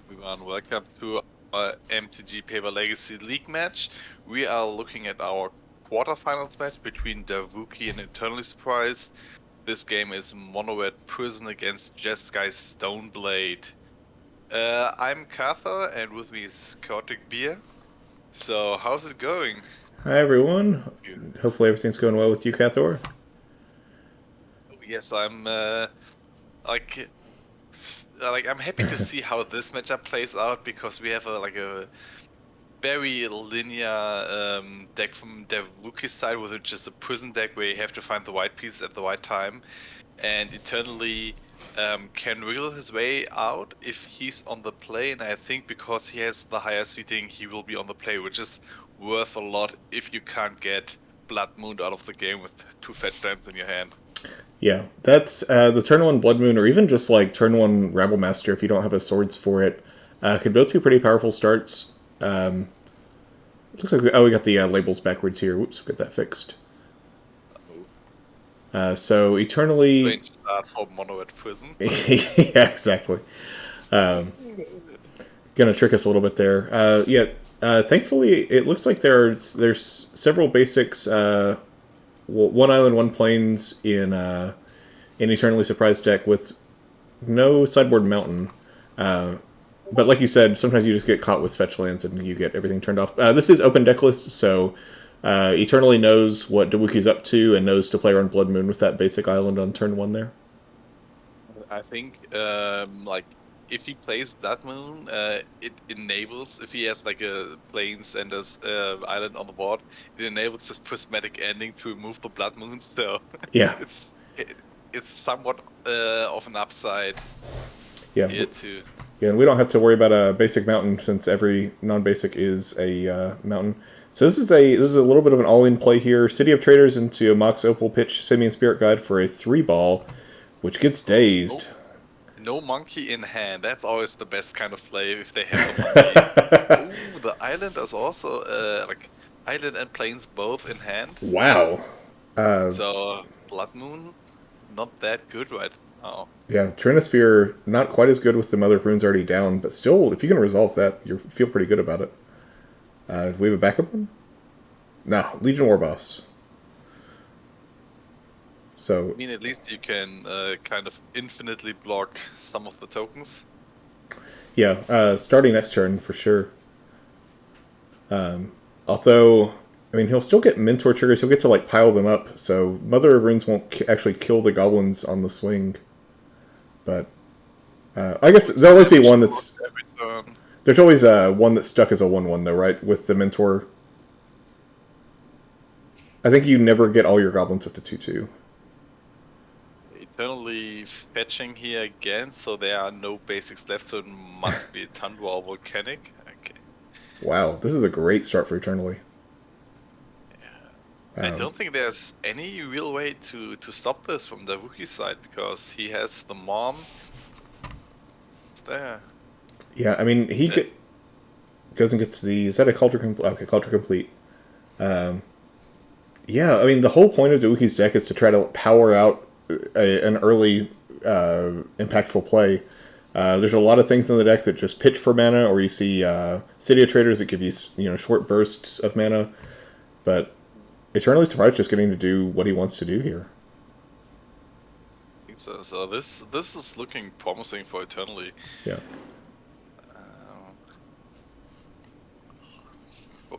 everyone, welcome to our MTGPL Legacy League match. We are looking at our quarterfinals match between Davuki and Eternally Surprised. This game is Monolith Prison against Jeskai Stoneblade. I'm Katha, and with me is Chaotic Beer. So, how's it going? Hi everyone. You? Hopefully everything's going well with you, Cathor. Yes, I'm like I'm happy to see how this matchup plays out because we have a very linear deck from Davuki's side, with just a prison deck where you have to find the white piece at the right time, and Eternally can wiggle his way out if he's on the play, and I think because he has the higher seating, he will be on the play, which is worth a lot if you can't get Blood Moon out of the game with two fetch lands in your hand. Yeah, that's the turn one Blood Moon, or even just like turn one Rabble Master if you don't have a swords for it. Could both be pretty powerful starts. Looks like we got the labels backwards here. Whoops, get that fixed. So Eternally, Strange start for Mono at Prison. yeah, exactly. Gonna trick us a little bit there. Thankfully, it looks like there's several basics. One island, one plains in an Eternally Surprised deck with no sideboard mountain. But like you said, sometimes you just get caught with fetch lands and you get everything turned off. This is open deck list, so Eternally knows what Dawuki's up to and knows to play around Blood Moon with that basic island on turn one there. I think if he plays Blood Moon, it enables, if he has like a plains and a island on the board, it enables this prismatic ending to remove the Blood Moon. So Yeah, it's it, it's somewhat of an upside yeah, here too. yeah. And we don't have to worry about a basic mountain since every non-basic is a mountain. So this is a little bit of an all-in play here. City of Traders into a Mox Opal pitch Simian Spirit Guide for a 3 ball, which gets No, dazed. no monkey in hand. That's always the best kind of play if they have a monkey. Oh, the island is also like island and plains both in hand. Wow. So Blood Moon, not that good right now. Yeah, Trinosphere not quite as good with the Mother of Runes already down, but still, if you can resolve that, you feel pretty good about it. Do we have a backup one? No, Legion Warboss. I So mean, at least you can kind of infinitely block some of the tokens. yeah, starting next turn for sure. Although, I mean, he'll still get Mentor triggers. He'll get to like pile them up. So Mother of Runes won't actually kill the goblins on the swing. But I guess there'll always be Damage one loss that's every turn. there's always one that's stuck as a 1/1 though, right? With the Mentor, I think you never get all your goblins up to 2/2. Eternally fetching here again, so there are no basics left, so it must be Tundra or Volcanic. Okay. Wow, this is a great start for Eternally. Yeah. I Um, don't think there's any real way to stop this from the rookie side because he has the mom. It's there. yeah, I mean, Uh, goes and gets the. Is that a culture complete? Okay, culture complete. Yeah, I mean, the whole point of Dawuki's deck is to try to power out an early impactful play. There's a lot of things in the deck that just pitch for mana, or you see City of Traders that give you short bursts of mana. But Eternally Surprised just getting to do what he wants to do here. I think so. So this is looking promising for Eternally. Yeah, Um,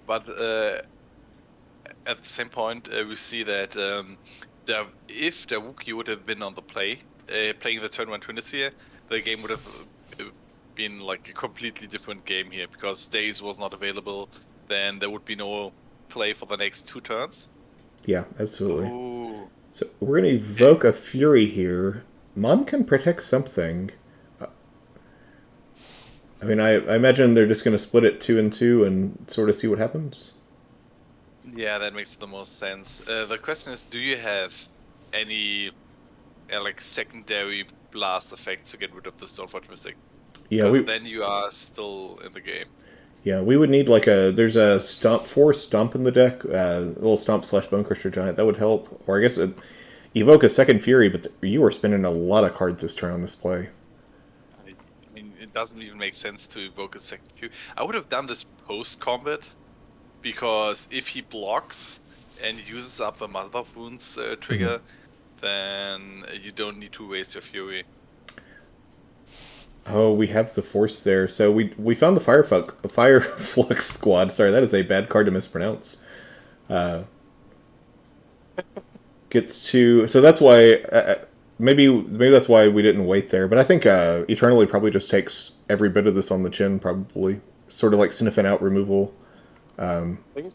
but at the same point, we see that if the Wookiee would have been on the play, playing the turn one Twinisphere, the game would have been like a completely different game here because Days was not available. Then there would be no play for the next 2 turns. yeah, absolutely. Oh, So we're gonna yeah. evoke a Fury here. Mom can protect something. I mean, I imagine they're just gonna split it 2 and 2 and sort of see what happens. Yeah, that makes the most sense. The question is, do you have any like secondary blast effects to get rid of the Stoneforge Mystic? Yeah, Because we then you are still in the game. Yeah, we would need like a. There's a stomp, 4 stomp in the deck. Little stomp slash bone crusher giant that would help. Or I guess evoke a second fury. But you were spending a lot of cards this turn on this play. I mean, it doesn't even make sense to evoke a second Q. I would have done this post-combat, because if he blocks and uses up the Mother of Wounds trigger, then you don't need to waste your Fury. Oh, we have the Force there. So we found the Fire Flux Squad. Sorry, that is a bad card to mispronounce. Gets to... So that's why... maybe that's why we didn't wait there. But I think Eternally probably just takes every bit of this on the chin, probably. Sort of like sniffing out removal. I think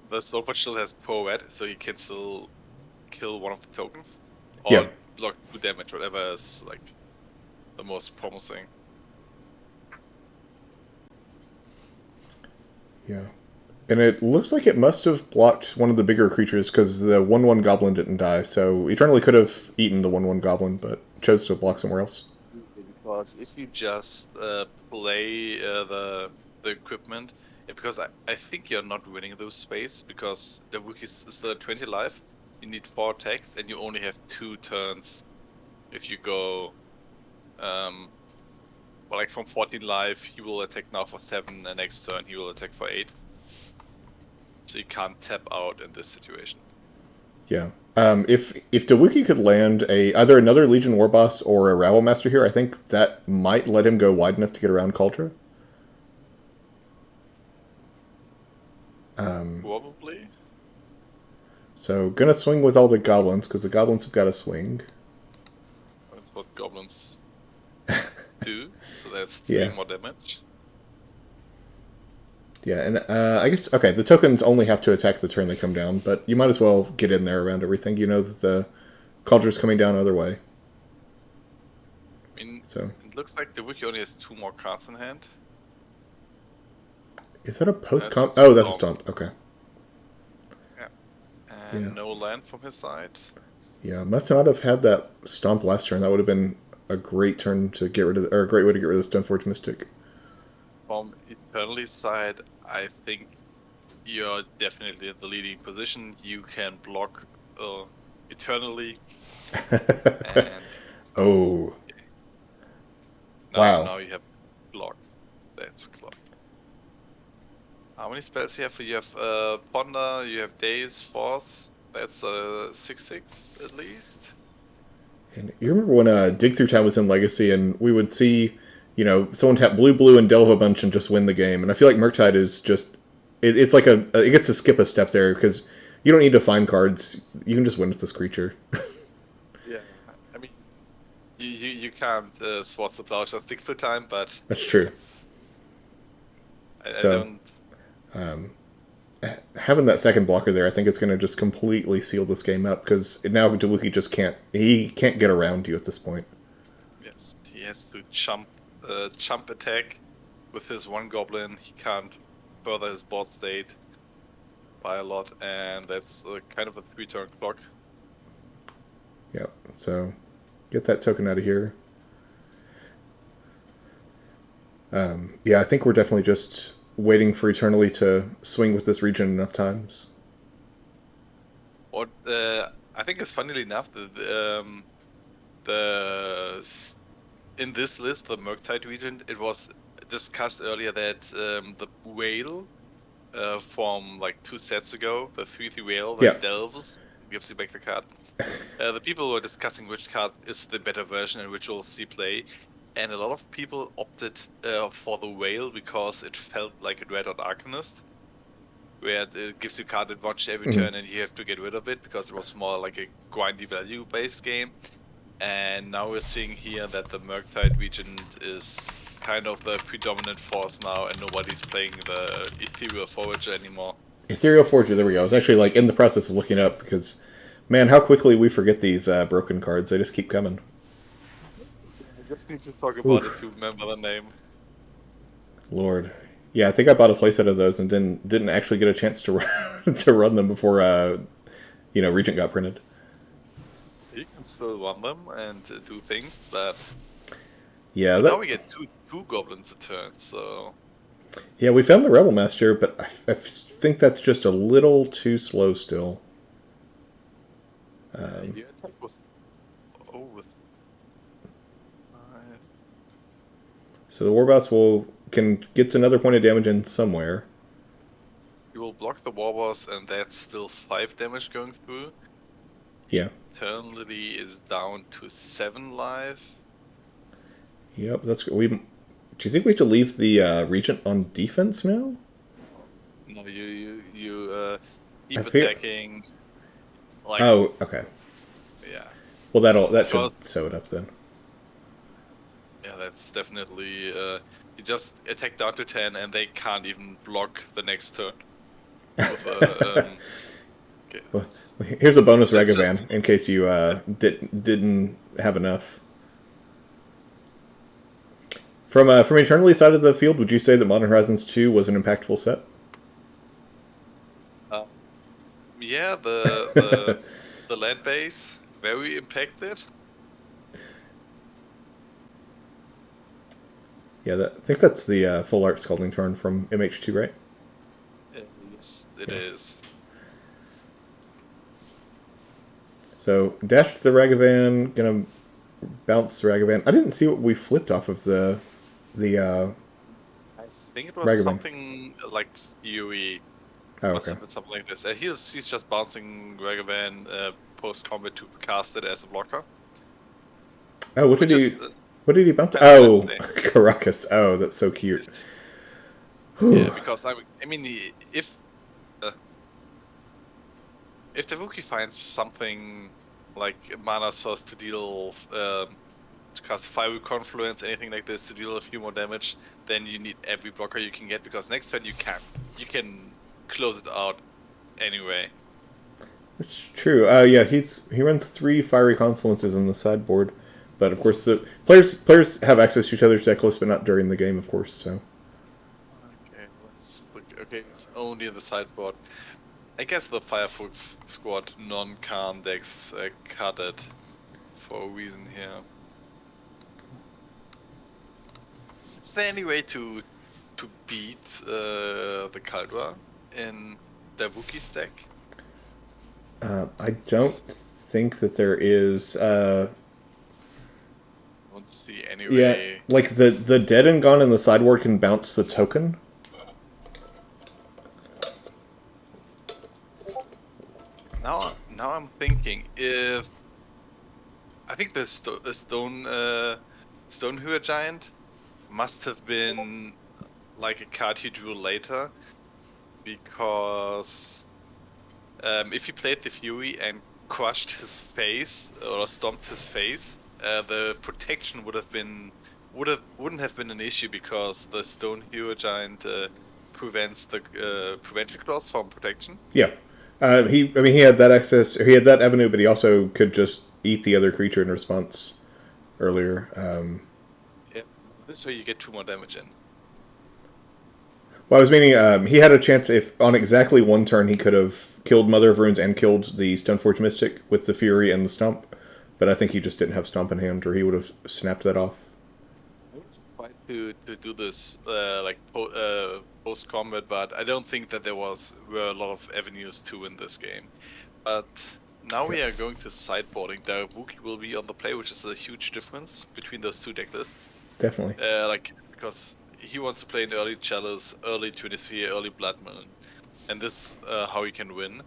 the Soulforge still has Poet, so he can still kill one of the tokens. Or block 2 damage, whatever is like the most promising. Yeah. And it looks like it must have blocked one of the bigger creatures because the 1/1 goblin didn't die. So Eternally could have eaten the 1/1 goblin, but chose to block somewhere else. Because if you just play the equipment, because I think you're not winning those space, because the Wookiee is still at 20 life, you need 4 attacks, and you only have 2 turns. If you go, well, like from 14 life, he will attack now for 7, and next turn he will attack for 8. So you can't tap out in this situation. Yeah. If the Wookiee could land either another Legion War Boss or a Rabble Master here, I think that might let him go wide enough to get around Kaldra. Probably. So gonna swing with all the goblins because the goblins have got to swing. That's what goblins do. So that's 3 more damage. Yeah, and I guess, okay, the tokens only have to attack the turn they come down, but you might as well get in there around everything. You know that the Caldra's coming down either way. I mean, so it looks like the Wiki only has 2 more cards in hand. Is that a post-comp? Oh, that's a stomp. Okay. Yeah. And no land from his side. Yeah, must not have had that stomp last turn. That would have been a great turn to get rid of, or a great way to get rid of the Stoneforge Mystic. From Eternity's side, I think you're definitely in the leading position. You can block Eternally. And oh. Now you have block. That's close. How many spells you have? You have Ponder, you have Daze, Force. That's 6/6 at least. And you remember when Dig Through Time was in Legacy and we would see, you know, someone tap blue and delve a bunch and just win the game. And I feel like Murktide is just... It's like it gets to skip a step there because you don't need to find cards. You can just win with this creature. Yeah, I mean, you can't swat the plow just Dig Through Time, but... That's true. I don't... having that second blocker there, I think it's going to just completely seal this game up because now Dewookie just can't get around you at this point. Yes, he has to jump attack with his 1 goblin. He can't further his board state by a lot, and that's kind of a 3-turn clock. Yep. So get that token out of here. Yeah, I think we're definitely just waiting for Eternally to swing with this region enough times. What I think is funnily enough, in this list, the Murktide region, it was discussed earlier that the whale from like 2 sets ago, the 3/3 whale that delves, gives you back the card. The people were discussing which card is the better version and which we'll see play. And a lot of people opted for the whale because it felt like a Dread Arcanist, where it gives you card advantage every turn and you have to get rid of it because it was more like a grindy value-based game. And now we're seeing here that the Murktide region is kind of the predominant force now, and nobody's playing the Ethereal Forager anymore. Ethereal Forager, there we go. I was actually like in the process of looking up because, man, how quickly we forget these broken cards. They just keep coming. I just need to talk about it to remember the name. Lord. Yeah, I think I bought a playset of those and didn't actually get a chance to to run them before Regent got printed. You can still run them and do things, but now we get two goblins a turn, so... Yeah, we found the Rebel Master, but I think that's just a little too slow still. You attack with... So the Warboss can gets another point of damage in somewhere. You will block the Warboss, and that's still 5 damage going through. Yeah. Eternally is down to 7 life. Yep. That's we. Do you think we have to leave the Regent on defense now? No, you keep I feel. attacking. Like, Oh, okay. yeah. Well, that Because, should sew it up then. yeah, that's definitely. You just attack down to 10, and they can't even block the next turn. With okay, Well, here's a bonus that's just. Ragavan in case you didn't have enough. From Eternally side of the field, would you say that Modern Horizons 2 was an impactful set? Uh, yeah, the land base very impacted. Yeah, I think that's the full art Scalding Tarn from MH2, right? Yes, it Yeah. is. So dash to the Ragavan, gonna bounce the Ragavan. I didn't see what we flipped off of the I think it was Ragavan. something like Fury. Oh, Must okay. have been something like this. He's just bouncing Ragavan post combat to cast it as a blocker, Oh, which is what did he bounce? kind of nice Oh, thing. Caracas. Oh, that's so cute. It's- yeah, Whew. because I mean, uh, if the Wookiee finds something like mana source to deal to cast Fiery Confluence, anything like this to deal a few more damage, then you need every blocker you can get because next turn you can close it out anyway. It's true. Yeah, he runs 3 Fiery Confluences on the sideboard, but of course the players have access to each other's deck list, but not during the game, of course. So Okay, let's look. Okay, it's only in the sideboard. I guess the Firefox squad non-Khan decks cut it for a reason here. Is there any way to beat the Kaldra in the Wookiee deck? I don't think that there is. I don't see any Yeah, way. like the Dead and Gone in the sideboard can bounce the token. Now I'm thinking if I think the Stonehewer Giant must have been like a card you drew later, because if he played the Fury and crushed his face or stomped his face, the protection wouldn't have been an issue because the Stonehewer Giant prevents the prevention clause from protection. Yeah, he had that access. Or he had that avenue, but he also could just eat the other creature in response earlier. Yeah, this way you get 2 more damage in. Well, I was meaning he had a chance if on exactly one turn he could have killed Mother of Runes and killed the Stoneforge Mystic with the Fury and the Stomp, but I think he just didn't have Stomp in hand, or he would have snapped that off. I would try to do this post combat, but I don't think that were a lot of avenues to win this game. But now we are going to sideboarding. The Wookiee will be on the play, which is a huge difference between those 2 deck lists. Definitely. Because he wants to play an early Chalice, early 23, early Blood Moon, and this how he can win.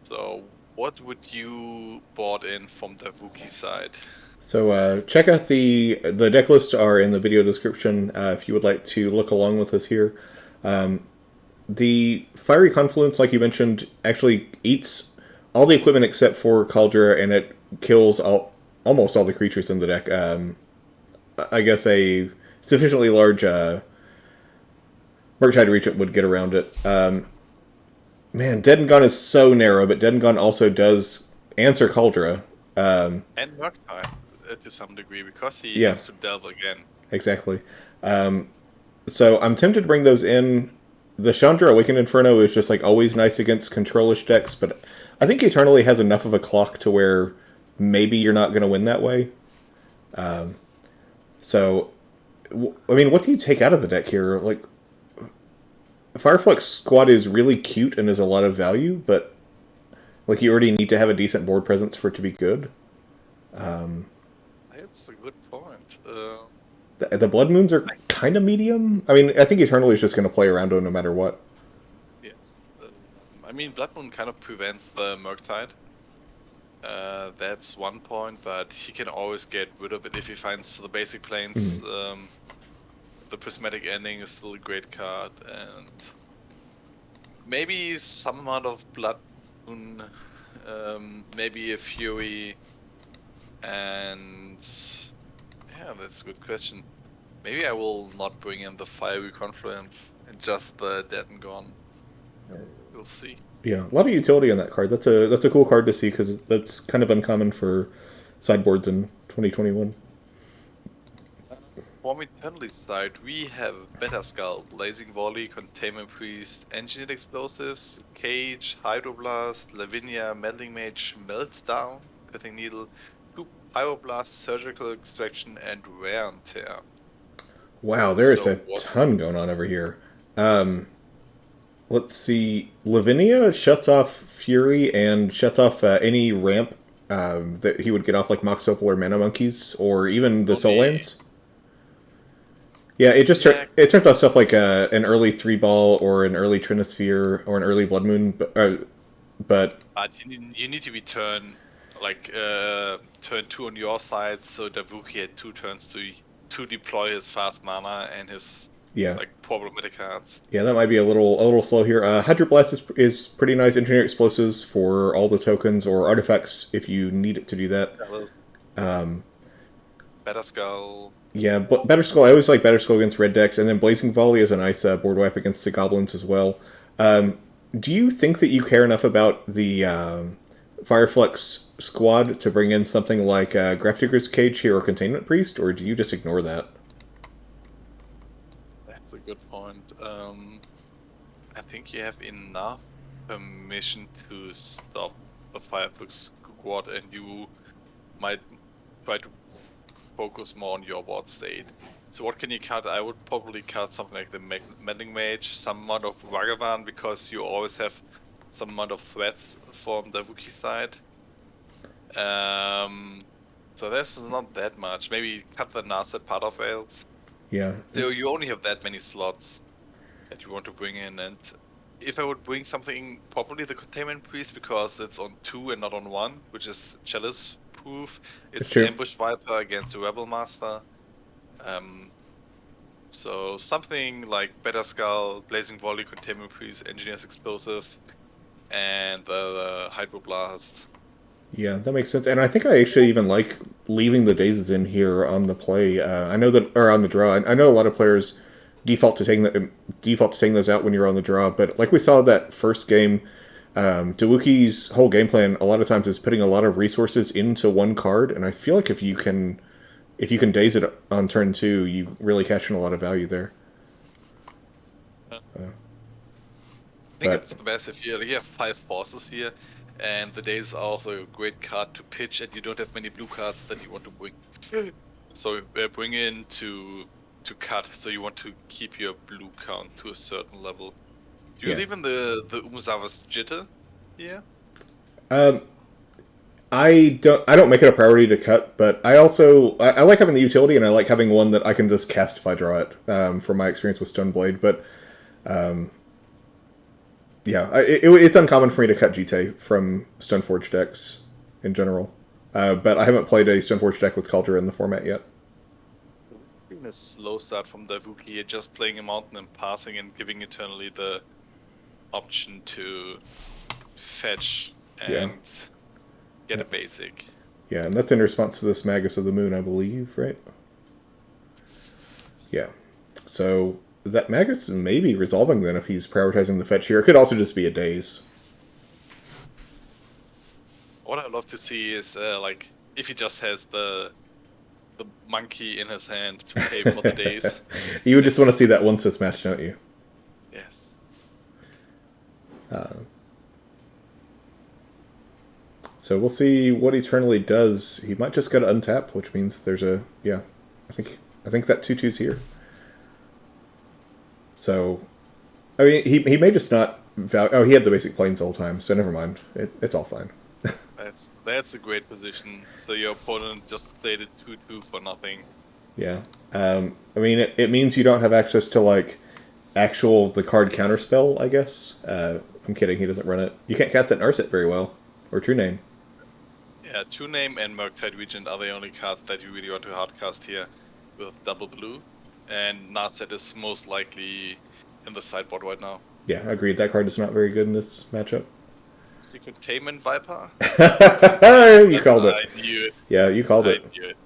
So, what would you board in from the Wookiee side? So check out the deck lists are in the video description if you would like to look along with us here. The Fiery Confluence, like you mentioned, actually eats all the equipment except for Cauldra, and it kills almost all the creatures in the deck. I guess a sufficiently large Murktide Regent would get around it. Man, Dead and Gone is so narrow, but Dead and Gone also does answer Cauldra. And Murktide to some degree, because he Yeah. has to delve again. Exactly. So I'm tempted to bring those in. The Chandra Awakened Inferno is just like always nice against controlish decks, but I think Eternally has enough of a clock to where maybe you're not going to win that way. So, I mean, what do you take out of the deck here? Like, Fireflux Squad is really cute and is a lot of value, but like you already need to have a decent board presence for it to be good. That's a good point. The Blood Moons are kind of medium. I mean, I think Eternally is just going to play around him no matter what. Yes. I mean, Blood Moon kind of prevents the Murktide. That's one point, but he can always get rid of it if he finds the basic planes. The Prismatic Ending is still a great card, and maybe some amount of Blood Moon, maybe a Fury, and yeah, that's a good question. Maybe I will not bring in the Fiery Confluence and just the Dead and Gone. We'll see. Yeah, a lot of utility on that card. That's a cool card to see because that's kind of uncommon for sideboards in 2021. From Eternally side, we have Beta Skull, Blazing Volley, Containment Priest, Engineered Explosives, Cage, Hydroblast, Lavinia, Meddling Mage, Meltdown, Pithing Needle, 2 Pyroblast, Surgical Extraction, and Wear and Tear. Wow, there is a ton going on over here. Let's see. Lavinia shuts off Fury and shuts off any ramp that he would get off like Mox Opal or Mana Monkeys or even the Soul Lands. Yeah, it just it turns off stuff like an early 3-ball or an early Trinisphere or an early Blood Moon, but you need to be turn 2 on your side, so Davuki had 2 turns to deploy his fast mana and his problematic cards. Yeah, that might be a little slow here. Hydroblast is pretty nice. Engineer Explosives for all the tokens or artifacts if you need it to do that. Better Skull. Yeah, but Better Skull. I always like Better Skull against red decks, and then Blazing Volley is a nice board wipe against the goblins as well. Do you think that you care enough about the Fireflux squad to bring in something like Grafdigger's Cage here or Containment Priest, or do you just ignore that? That's a good point. I think you have enough permission to stop the Fireflux squad, and you might try to focus more on your board state. So what can you cut? I would probably cut something like the Meddling Mage, some amount of Ragavan, because you always have some amount of threats from the Wookiee side. So there's not that much. Maybe cut the Narset part of Veils. Yeah. So you only have that many slots that you want to bring in, and if I would bring something, probably the Containment Priest, because it's on 2 and not on 1, which is Chalice proof. It's Ambush Viper against the Rebel Master. So something like Better Skull, Blazing Volley, Containment Priest, Engineer's Explosive, and the Hydroblast. Yeah, that makes sense. And I think I actually even like leaving the Dazes in here on the play. I know that, or on the draw. I know a lot of players default to taking those out when you're on the draw. But like we saw that first game, Dawuki's whole game plan a lot of times is putting a lot of resources into one card, and I feel like if you can daze it on turn 2, you really cash in a lot of value there. I think it's the best if you have 5 forces here, and the daze are also a great card to pitch, and you don't have many blue cards that you want to bring. So bring in to cut. So you want to keep your blue count to a certain level. Do you leave in the Umuzawa's Jitter here? I don't make it a priority to cut, but I like having the utility, and I like having one that I can just cast if I draw it. From my experience with Stoneblade, but it's uncommon for me to cut Jite from Stoneforge decks in general. But I haven't played a Stoneforge deck with Kaldra in the format yet. A slow start from Davuki, just playing a mountain and passing and giving Eternally the option to fetch and get a basic. Yeah, and that's in response to this Magus of the Moon, I believe, right? Yeah. So that Magus may be resolving then if he's prioritizing the fetch here. It could also just be a daze. What I'd love to see is if he just has the monkey in his hand to pay for the days. You would just want to see that once this match, don't you? Yes. So we'll see what Eternally does. He might just go to untap, which means there's I think that 2/2's here. So, I mean, he may just not he had the basic planes the whole time, so never mind. It's all fine. That's a great position. So your opponent just played it 2/2 for nothing. Yeah. I mean, it means you don't have access to like the card counterspell. I guess. I'm kidding. He doesn't run it. You can't cast it in Urset very well, or True Name. Yeah, True Name and Murktide Regent are the only cards that you really want to hardcast here with double blue. And Narset is most likely in the sideboard right now. Yeah, agreed. That card is not very good in this matchup. Is Containment Viper? You called I it. knew it. Yeah, you called I it. knew it.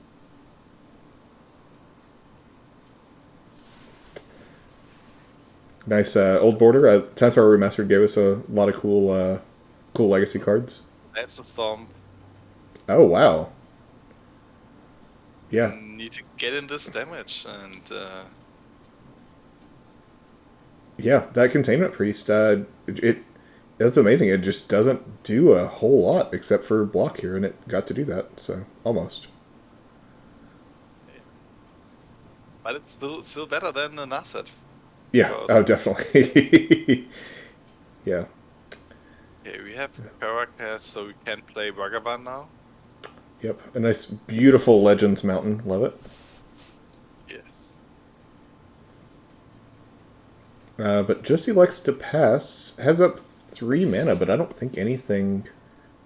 Nice old border. Taskar Remastered gave us a lot of cool legacy cards. That's a Storm. Oh wow. Yeah, Need to get in this damage, and yeah. That Containment Priest. That's amazing. It just doesn't do a whole lot except for block here, and it got to do that. So almost. but it's still better than an asset. Yeah. Because Oh, definitely. Yeah. okay, we have characters, so we can play Ragavan now. Yep. A nice, beautiful Legends Mountain. Love it. Yes. But Josie likes to pass. Has up 3 mana, but I don't think anything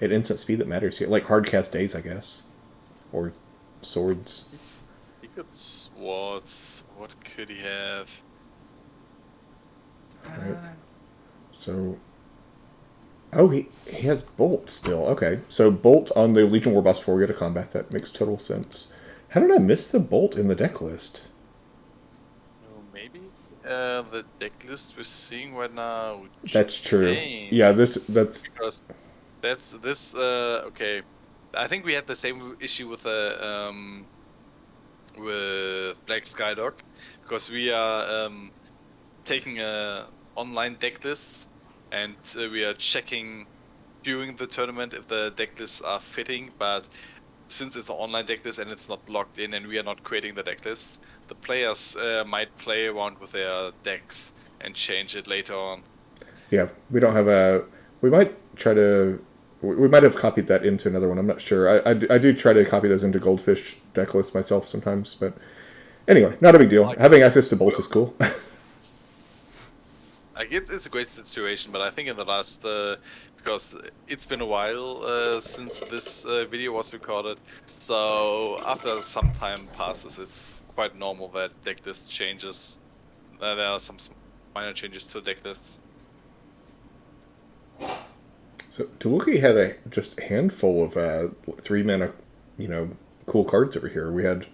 at instant speed that matters here. Like hard cast days, I guess. Or swords. He could swords. What could he have? Right. So. Oh, he has Bolt still. Okay. So Bolt on the Legion War boss before we go to combat. That makes total sense. How did I miss the Bolt in the deck list? Oh, maybe the deck list we're seeing right now would That's true. change, Yeah, that's because that's this. Okay, I think we had the same issue with Black Skydog, because we are taking online deck lists, and we are checking during the tournament if the deck lists are fitting. But since it's an online deck list and it's not locked in, and we are not creating the deck lists, the players might play around with their decks and change it later on. yeah. We don't have a. We might try to. We might have copied that into another one. I'm not sure. I do try to copy those into Goldfish deck lists myself sometimes, but anyway, not a big deal. Like, Having access to Bolt is cool. Like it's a great situation, but I think in the last, because it's been a while since this video was recorded, so after some time passes, it's quite normal that deck list changes. There are some minor changes to deck lists. So Tawuki had just a handful of 3 mana, cool cards over here. We had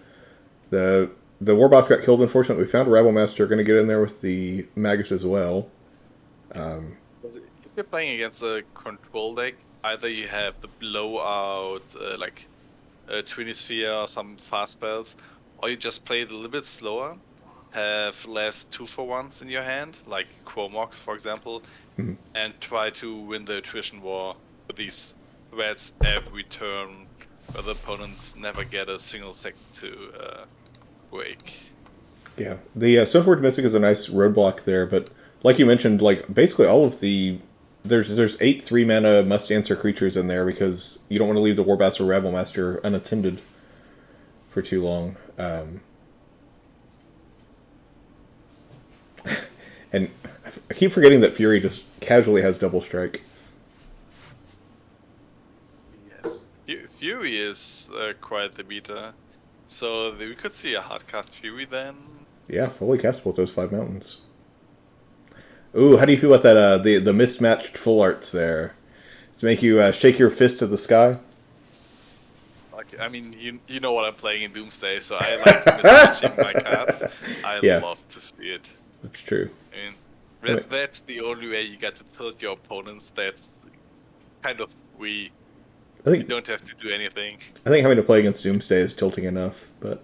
the war boss got killed. Unfortunately, we found a Rabble Master. Going to get in there with the Magus as well. If you're playing against a control deck, either you have the blowout, like Trinisphere, some fast spells, or you just play it a little bit slower, have less 2-for-1s in your hand, like Chromox, for example, and try to win the attrition war with these threats every turn, where the opponents never get a single second to break. Yeah, the Stoneforge Mystic is a nice roadblock there, but like you mentioned, like basically all of the there's 8 3 mana must answer creatures in there because you don't want to leave the Warboss or Rabble Master unattended for too long. And I keep forgetting that Fury just casually has double strike. Yes. Fury is quite the beta. So we could see a hardcast Fury then. Yeah, fully castable with those 5 mountains. Ooh, how do you feel about that? The mismatched full arts there. Does it make you shake your fist to the sky? Like, I mean, you know what I'm playing in Doomsday, so I like mismatching my cards. I Yeah. love to see it. That's true. I mean, that's the only way you get to tilt your opponents. That's kind of I you think don't have to do anything. I think having to play against Doomsday is tilting enough, but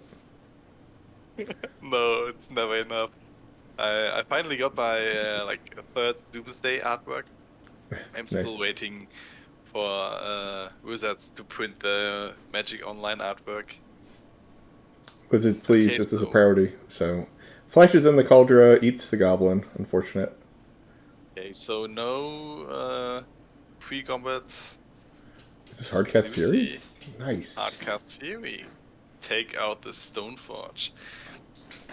No, it's never enough. I finally got my like a third Doomsday artwork. I'm still nice. waiting for Wizards to print the Magic Online artwork. Wizards, please, Okay, this is a so priority. So, flashes in the Cauldron, eats the Goblin. Unfortunate. okay, so no pre-combat Is this Hardcast Fury? Lucy Nice. Hardcast Fury. take out the Stoneforge.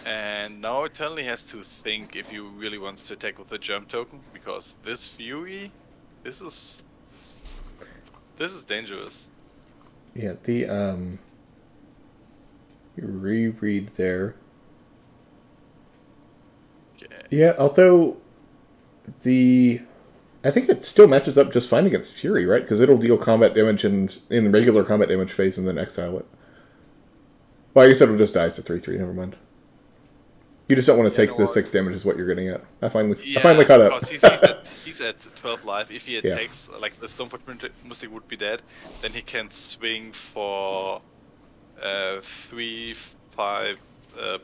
And now Eternally has to think if he really wants to attack with the Germ token, because this Fury, this is dangerous. Yeah, the you reread there. Okay. Yeah, although I think it still matches up just fine against Fury, right? Because it'll deal combat damage in the regular combat damage phase and then exile it. Well, I guess it'll just die. It's a 3/3. Never mind. You just don't want to take the 6 damage, is what you're getting at. I finally caught up. Because he's at 12 life. If he attacks, like the Stoneforge Mystic would be dead, then he can swing for 3, 5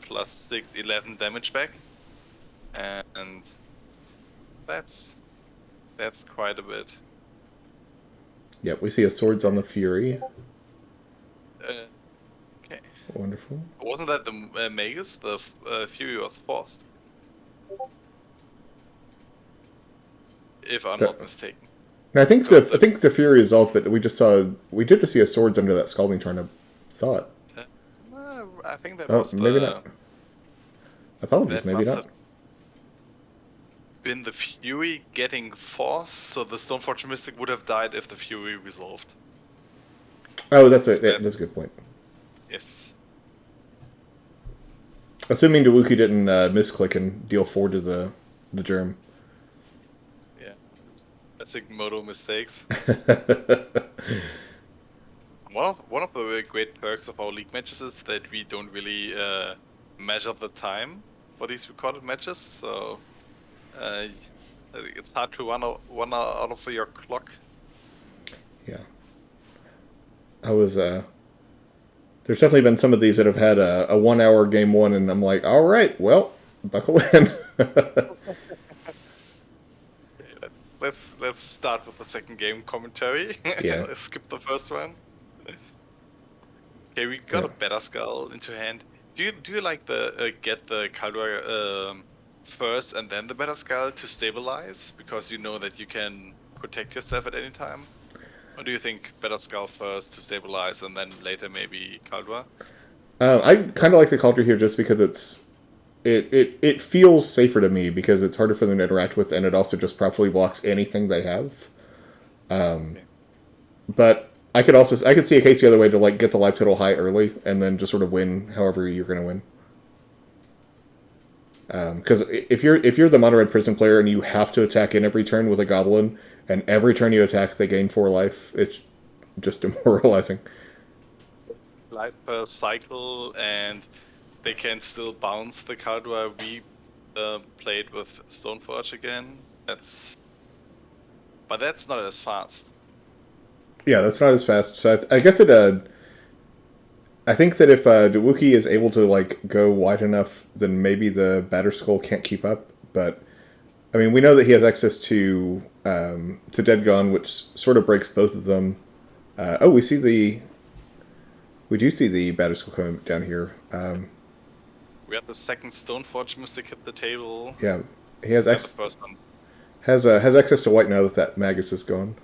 plus 6, 11 damage back, and that's quite a bit. Yep, we see a Swords on the Fury. Okay. Wonderful. Wasn't that the Magus? The Fury was forced. If I'm not mistaken. I think the Fury is off, but we did just see a Swords under that Scalding Tarn, I thought. I think that was maybe not. Apologies, maybe not. Been the Fury getting forced, so the Stoneforge Mystic would have died if the Fury resolved. Oh, that's a good point. Yes. Assuming Dawuki didn't misclick and deal 4 to the Germ. Yeah. Classic Moto mistakes. One of the great perks of our league matches is that we don't really measure the time for these recorded matches, so it's hard to run out of your clock. Yeah. I was there's definitely been some of these that have had a 1 hour game 1, and I'm like, all right, well, buckle in. Let's start with the second game commentary. Yeah. Let's skip the first one. Okay, we got a Better Skull into hand. Do you like the get the Kaldra first and then the Better Skull to stabilize, because you know that you can protect yourself at any time? Or do you think Better Skull first to stabilize and then later maybe Kaldra? I kind of like the Cauldron here just because it feels safer to me because it's harder for them to interact with, and it also just properly blocks anything they have. Okay. But I could see a case the other way to like get the life total high early and then just sort of win however you're going to win. Because if you're the mono red prison player and you have to attack in every turn with a goblin, and every turn you attack they gain 4 life, it's just demoralizing. Life per cycle, and they can still bounce the Kaldra we played with Stoneforge again. But that's not as fast. Yeah, that's not as fast. So I guess I think that if Dawuki is able to like go wide enough, then maybe the Batterskull can't keep up. But I mean, we know that he has access to Dead Gone, which sort of breaks both of them. We do see the Batterskull coming down here. We have the second Stoneforge Mystic hit the table. Yeah, he has the first one. has access to white now that Magus is gone.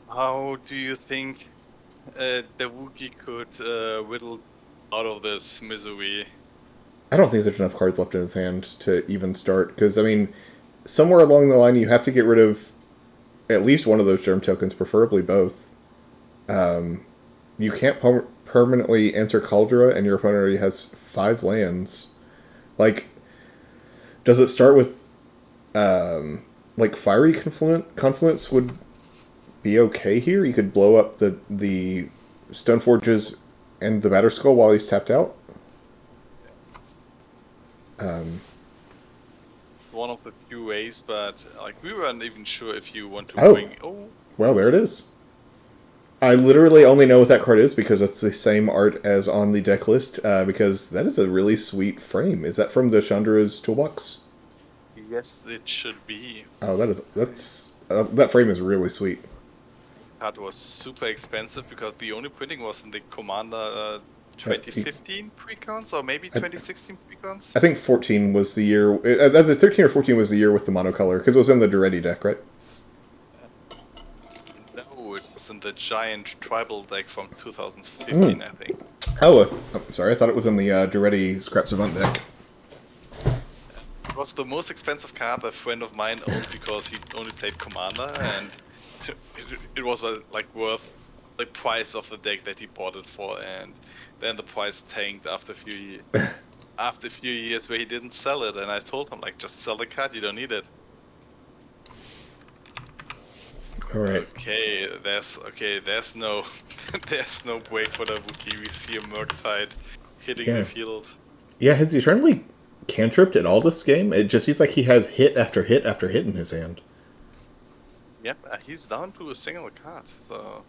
How do you think Dawuki could whittle out of this misery? I don't think there's enough cards left in his hand to even start, because, I mean, somewhere along the line you have to get rid of at least one of those Germ tokens, preferably both. You can't permanently answer Caldra, and your opponent already has 5 lands. Like, does it start with, like, Fiery Confluence would be okay here? You could blow up the Stoneforges and the Batterskull while he's tapped out? One of the few ways, but like we weren't even sure if you want to bring. Oh, well, there it is. I literally only know what that card is because it's the same art as on the deck list. Because that is a really sweet frame. Is that from the Chandra's toolbox? Yes, it should be. Oh, that frame is really sweet. Card was super expensive because the only printing was in the Commander 2015 precons, or maybe 2016 precons? I think 14 was the year. Either 13 or 14 was the year with the monocolor, because it was in the Duretti deck, right? No, it was in the giant tribal deck from 2015, I think. Oh, sorry, I thought it was in the Duretti Scrap Savant deck. It was the most expensive card a friend of mine owned because he only played Commander, and it was like worth the price of the deck that he bought it for, and then the price tanked after a few years where he didn't sell it, and I told him like, just sell the card, you don't need it. All right. There's no there's no break for the Wookiee. We see a Murktide hitting the field. Yeah, has he eternally cantripped at all this game? It just seems like he has hit after hit after hit in his hand. Yep, he's down to a single card, so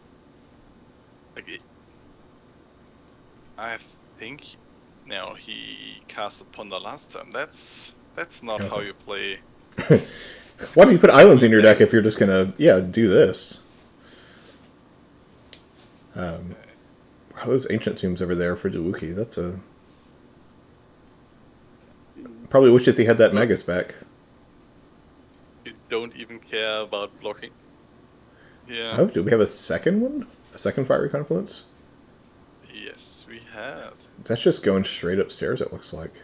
I think now he cast upon the last turn. That's not how you play. Why do you put islands in your deck if you're just gonna do this? Those ancient tombs over there for Dawuki. That's a probably wishes he had that Magus back. You don't even care about blocking. Yeah. Oh, do we have a second one? A second Fiery Confluence? Yes, we have. That's just going straight upstairs, it looks like.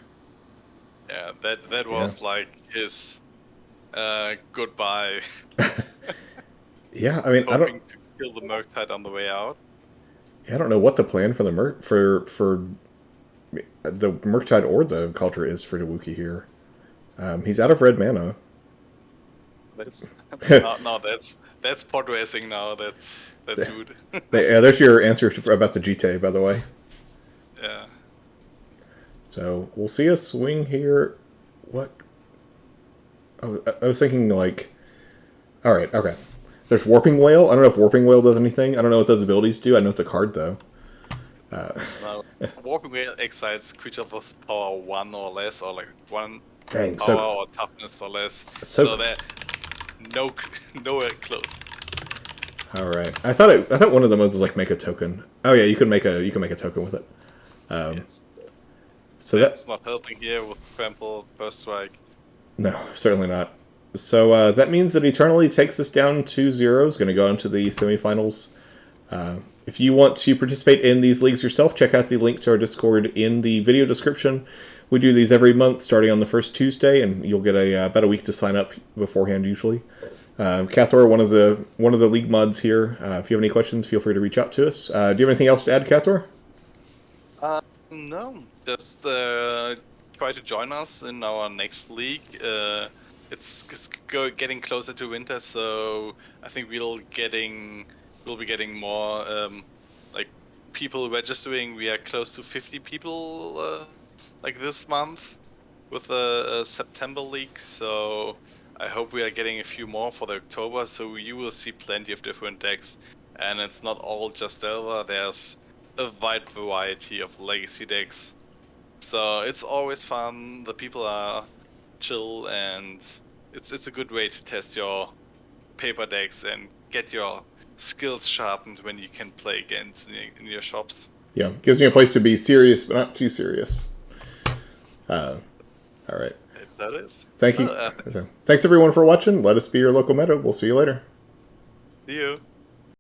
Yeah, that was like his goodbye. Yeah, I mean, I don't to kill the Murktide on the way out. Yeah, I don't know what the plan for the for the Murktide or the Culture is for Dawuki here. He's out of red mana. That's pod racing now. That's good. Yeah, there's your answer about the GT, by the way. Yeah. So we'll see a swing here. What? Oh, I was thinking like, all right, okay. There's Warping Whale. I don't know if Warping Whale does anything. I don't know what those abilities do. I know it's a card though. Warping Whale exiles creatures with power 1 or less, or like 1 Dang, power or toughness or less. So they're nowhere close. All right. I thought one of them was like make a token. Oh yeah, you can make a token with it. Yes. So that's not helping here with Trample, First Strike. No, certainly not. So that means that Eternally takes us down 2-0. Is going to go into the semifinals. If you want to participate in these leagues yourself, check out the link to our Discord in the video description. We do these every month, starting on the first Tuesday, and you'll get about a week to sign up beforehand usually. Cathor, one of the league mods here. If you have any questions, feel free to reach out to us. Do you have anything else to add, Cathor? No, just try to join us in our next league. It's getting closer to winter, so I think we'll be getting more like people registering. We are close to 50 people like this month with a September league, so I hope we are getting a few more for the October. So you will see plenty of different decks, and it's not all just Delver. There's a wide variety of legacy decks, so it's always fun. The people are chill, and it's a good way to test your paper decks and get your skills sharpened when you can play against in your shops. Yeah, gives you a place to be serious, but not too serious. All right. That is. Thank you. Thanks everyone for watching. Let us be your local meta. We'll see you later. See you.